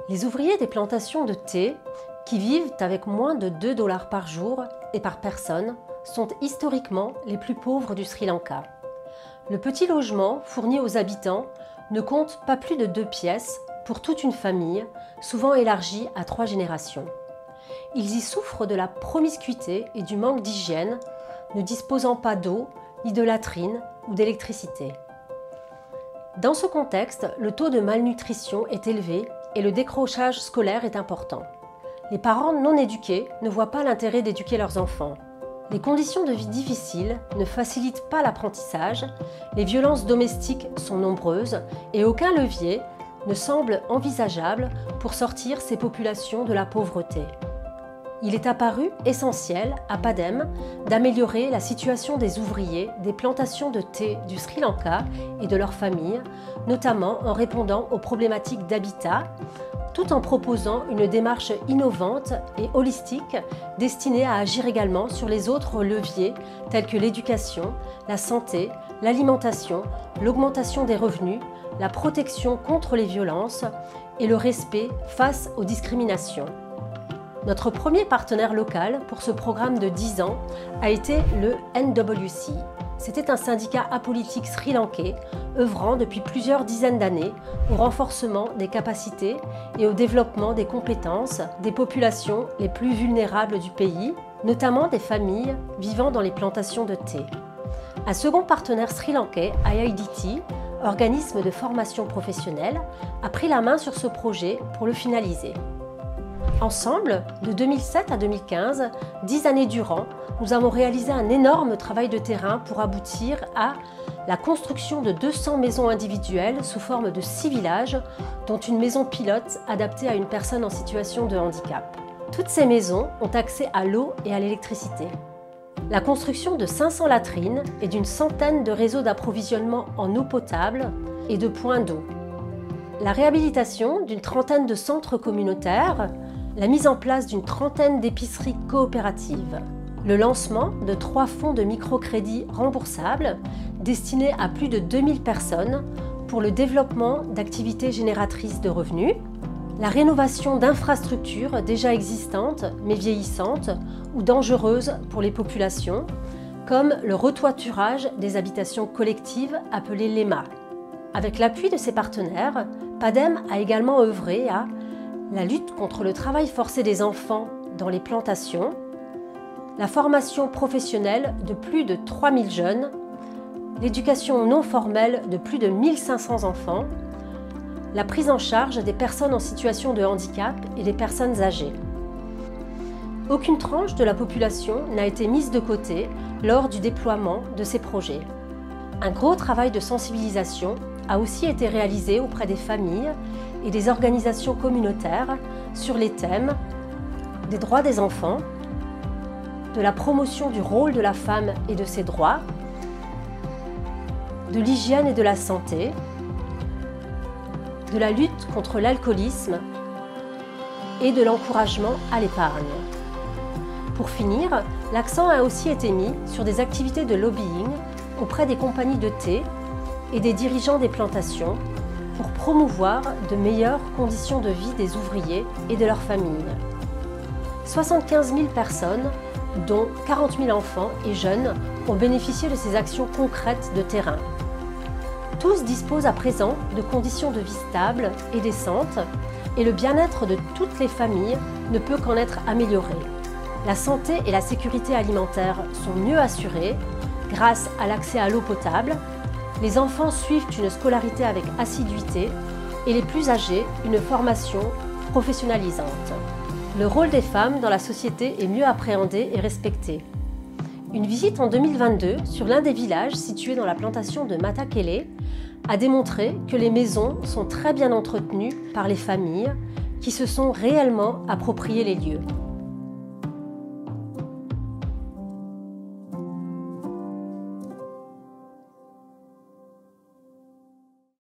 Les ouvriers des plantations de thé, qui vivent avec moins de 2 $ par jour et par personne, sont historiquement les plus pauvres du Sri Lanka. Le petit logement fourni aux habitants ne compte pas plus de 2 pièces pour toute une famille, souvent élargie à 3 générations. Ils y souffrent de la promiscuité et du manque d'hygiène, ne disposant pas d'eau, ni de latrines ou d'électricité. Dans ce contexte, le taux de malnutrition est élevé et le décrochage scolaire est important. Les parents non éduqués ne voient pas l'intérêt d'éduquer leurs enfants. Les conditions de vie difficiles ne facilitent pas l'apprentissage, les violences domestiques sont nombreuses et aucun levier ne semble envisageable pour sortir ces populations de la pauvreté. Il est apparu essentiel à Padem d'améliorer la situation des ouvriers des plantations de thé du Sri Lanka et de leurs familles, notamment en répondant aux problématiques d'habitat, tout en proposant une démarche innovante et holistique destinée à agir également sur les autres leviers tels que l'éducation, la santé, l'alimentation, l'augmentation des revenus, la protection contre les violences et le respect face aux discriminations. Notre premier partenaire local pour ce programme de 10 ans a été le NWC. C'était un syndicat apolitique sri-lankais œuvrant depuis plusieurs dizaines d'années au renforcement des capacités et au développement des compétences des populations les plus vulnérables du pays, notamment des familles vivant dans les plantations de thé. Un second partenaire sri-lankais, IIDT, organisme de formation professionnelle, a pris la main sur ce projet pour le finaliser. Ensemble, de 2007 à 2015, 10 années durant, nous avons réalisé un énorme travail de terrain pour aboutir à la construction de 200 maisons individuelles sous forme de 6 villages, dont une maison pilote adaptée à une personne en situation de handicap. Toutes ces maisons ont accès à l'eau et à l'électricité. La construction de 500 latrines et d'une centaine de réseaux d'approvisionnement en eau potable et de points d'eau. La réhabilitation d'une trentaine de centres communautaires, la mise en place d'une trentaine d'épiceries coopératives, le lancement de 3 fonds de microcrédit remboursables destinés à plus de 2000 personnes pour le développement d'activités génératrices de revenus, la rénovation d'infrastructures déjà existantes mais vieillissantes ou dangereuses pour les populations, comme le retoiturage des habitations collectives appelées LEMA. Avec l'appui de ses partenaires, Padem a également œuvré à la lutte contre le travail forcé des enfants dans les plantations, la formation professionnelle de plus de 3000 jeunes, l'éducation non formelle de plus de 1500 enfants, la prise en charge des personnes en situation de handicap et des personnes âgées. Aucune tranche de la population n'a été mise de côté lors du déploiement de ces projets. Un gros travail de sensibilisation a aussi été réalisé auprès des familles et des organisations communautaires sur les thèmes des droits des enfants, de la promotion du rôle de la femme et de ses droits, de l'hygiène et de la santé, de la lutte contre l'alcoolisme et de l'encouragement à l'épargne. Pour finir, l'accent a aussi été mis sur des activités de lobbying auprès des compagnies de thé et des dirigeants des plantations pour promouvoir de meilleures conditions de vie des ouvriers et de leurs familles. 75 000 personnes, dont 40 000 enfants et jeunes, ont bénéficié de ces actions concrètes de terrain. Tous disposent à présent de conditions de vie stables et décentes, et le bien-être de toutes les familles ne peut qu'en être amélioré. La santé et la sécurité alimentaire sont mieux assurées grâce à l'accès à l'eau potable. Les enfants suivent une scolarité avec assiduité et les plus âgés une formation professionnalisante. Le rôle des femmes dans la société est mieux appréhendé et respecté. Une visite en 2022 sur l'un des villages situés dans la plantation de Matakele a démontré que les maisons sont très bien entretenues par les familles qui se sont réellement appropriées les lieux.